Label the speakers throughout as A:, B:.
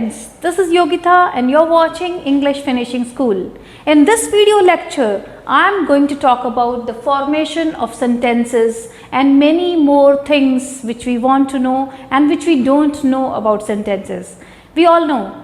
A: friends, this is Yogita and you're watching English Finishing School. In this video lecture, I am going to talk about the formation of sentences and many more things which we want to know and which we don't know about sentences. We all know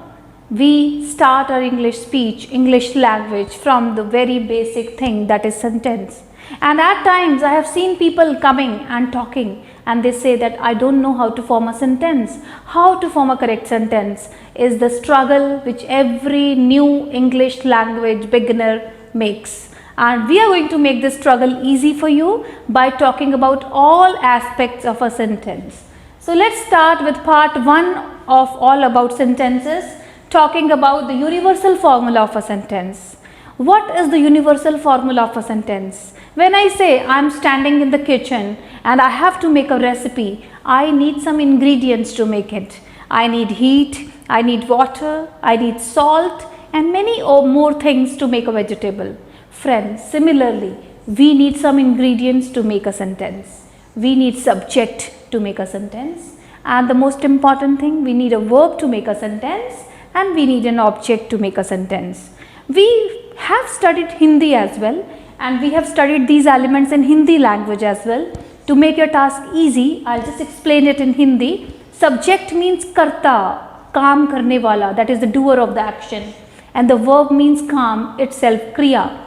A: we start our English speech, English language from the very basic thing, that is sentence. And at times I have seen people coming and talking and they say that I don't know how to form a sentence. How to form a correct sentence is the struggle which every new English language beginner makes. And we are going to make this struggle easy for you by talking about all aspects of a sentence. So let's start with part 1 of all about sentences, talking about the universal formula of a sentence. What is the universal formula of a sentence? When I say I am standing in the kitchen and I have to make a recipe, I need some ingredients to make it. I need heat, I need water, I need salt and many more things to make a vegetable. Friends, similarly, we need some ingredients to make a sentence. We need subject to make a sentence, and the most important thing, we need a verb to make a sentence, and we need an object to make a sentence. We have studied Hindi as well, and we have studied these elements in Hindi language as well. To make your task easy, I'll just explain it in Hindi. Subject means karta, kaam karne wala, that is the doer of the action, and the verb means kaam itself, kriya,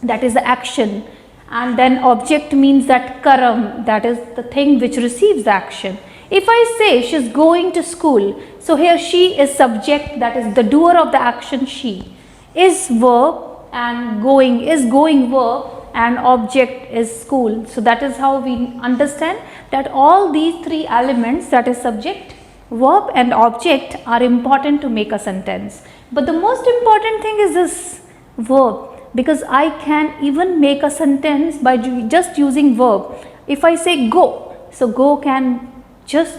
A: that is the action, and then object means that karam, that is the thing which receives the action. If I say she is going to school, so here she is subject, that is the doer of the action, she is verb, and going is going verb, and object is school. So that is how we understand that all these three elements, that is subject, verb and object, are important to make a sentence. But the most important thing is this verb, because I can even make a sentence by just using verb. If I say go, so go can just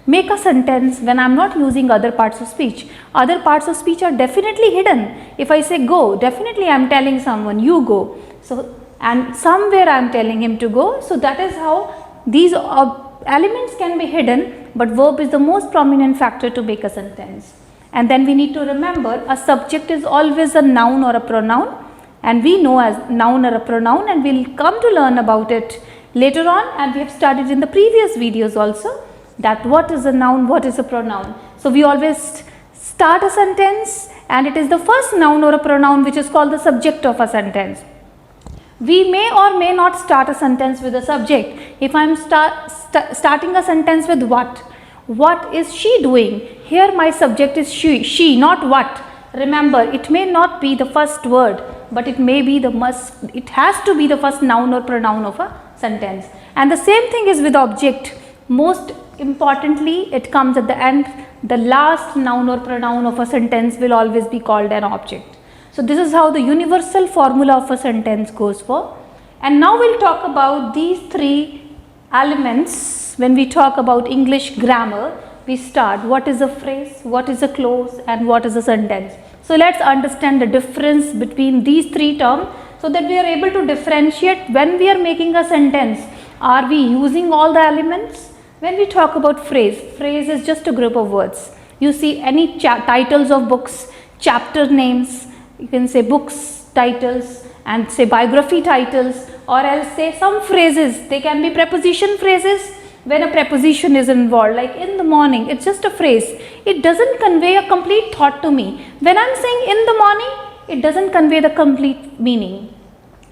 A: make a sentence when I am not using other parts of speech. Other parts of speech are definitely hidden. If I say go, definitely I am telling someone you go. So, and somewhere I am telling him to go. So that is how these elements can be hidden, but verb is the most prominent factor to make a sentence. And then we need to remember a subject is always a noun or a pronoun, and we know as noun or a pronoun, and we will come to learn about it later on, and we have studied in the previous videos also that what is a noun, what is a pronoun. So we always start a sentence and it is the first noun or a pronoun which is called the subject of a sentence. We may or may not start a sentence with a subject. If I am starting a sentence with what is she doing? Here my subject is she, not what. Remember, it may not be the first word, but it may be it has to be the first noun or pronoun of a sentence. And the same thing is with object. Most importantly, it comes at the end. The last noun or pronoun of a sentence will always be called an object. So this is how the universal formula of a sentence goes for. And now we'll talk about these three elements. When we talk about English grammar, we start what is a phrase, what is a clause, and what is a sentence. So let's understand the difference between these three terms so that we are able to differentiate when we are making a sentence. Are we using all the elements? When we talk about phrase is just a group of words. You see any titles of books, chapter names, you can say books titles and say biography titles, or else say some phrases. They can be preposition phrases when a preposition is involved, like in the morning, it's just a phrase. It doesn't convey a complete thought to me. When I am saying in the morning, it doesn't convey the complete meaning.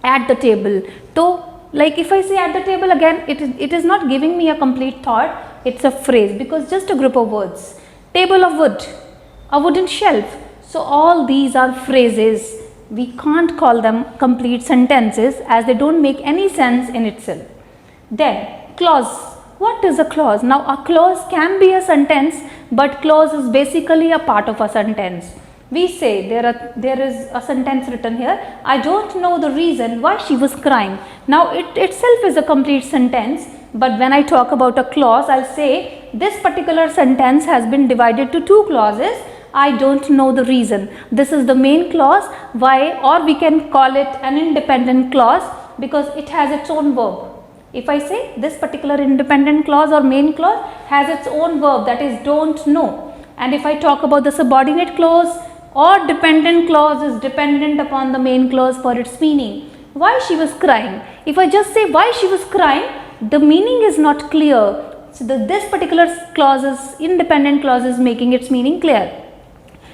A: At the table, so like if I say at the table, again it is not giving me a complete thought. It's a phrase because just a group of words. Table of wood, a wooden shelf. So all these are phrases. We can't call them complete sentences as they don't make any sense in itself. Then clause. What is a clause? Now a clause can be a sentence, but clause is basically a part of a sentence. We say there is a sentence written here, I don't know the reason why she was crying. Now it itself is a complete sentence, but when I talk about a clause, I'll say this particular sentence has been divided to two clauses. I don't know the reason. This is the main clause. Why? Or we can call it an independent clause because it has its own verb. If I say this particular independent clause or main clause has its own verb, that is don't know. And if I talk about the subordinate clause or dependent clause is dependent upon the main clause for its meaning. Why she was crying? If I just say why she was crying, the meaning is not clear. So this particular clause is independent clause is making its meaning clear.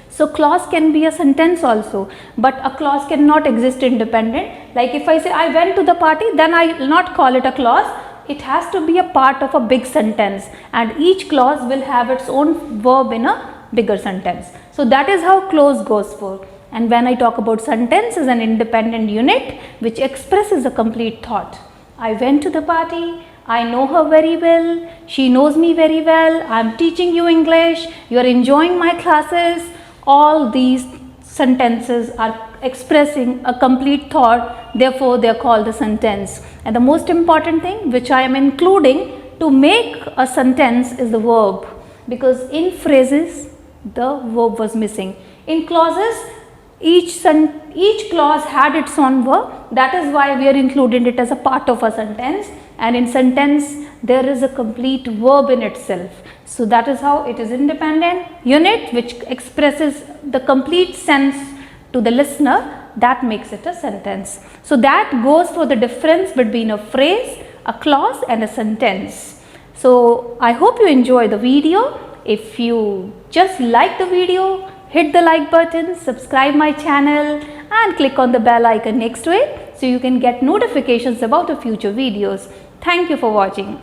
A: So clause can be a sentence also, but a clause cannot exist independent. Like if I say I went to the party, then I will not call it a clause. It has to be a part of a big sentence, and each clause will have its own verb in a bigger sentence. So that is how clause goes for. And when I talk about sentence as an independent unit which expresses a complete thought. I went to the party, I know her very well, she knows me very well, I am teaching you English, you are enjoying my classes. All these sentences are expressing a complete thought, therefore they are called a sentence. And the most important thing which I am including to make a sentence is the verb, because in phrases the verb was missing. In clauses each clause had its own verb, that is why we are including it as a part of a sentence, and in sentence there is a complete verb in itself. So that is how it is independent unit which expresses the complete sense to the listener, that makes it a sentence. So that goes for the difference between a phrase, a clause and a sentence. So I hope you enjoy the video. If you just like the video, hit the like button, subscribe my channel and click on the bell icon next to it so you can get notifications about the future videos. Thank you for watching.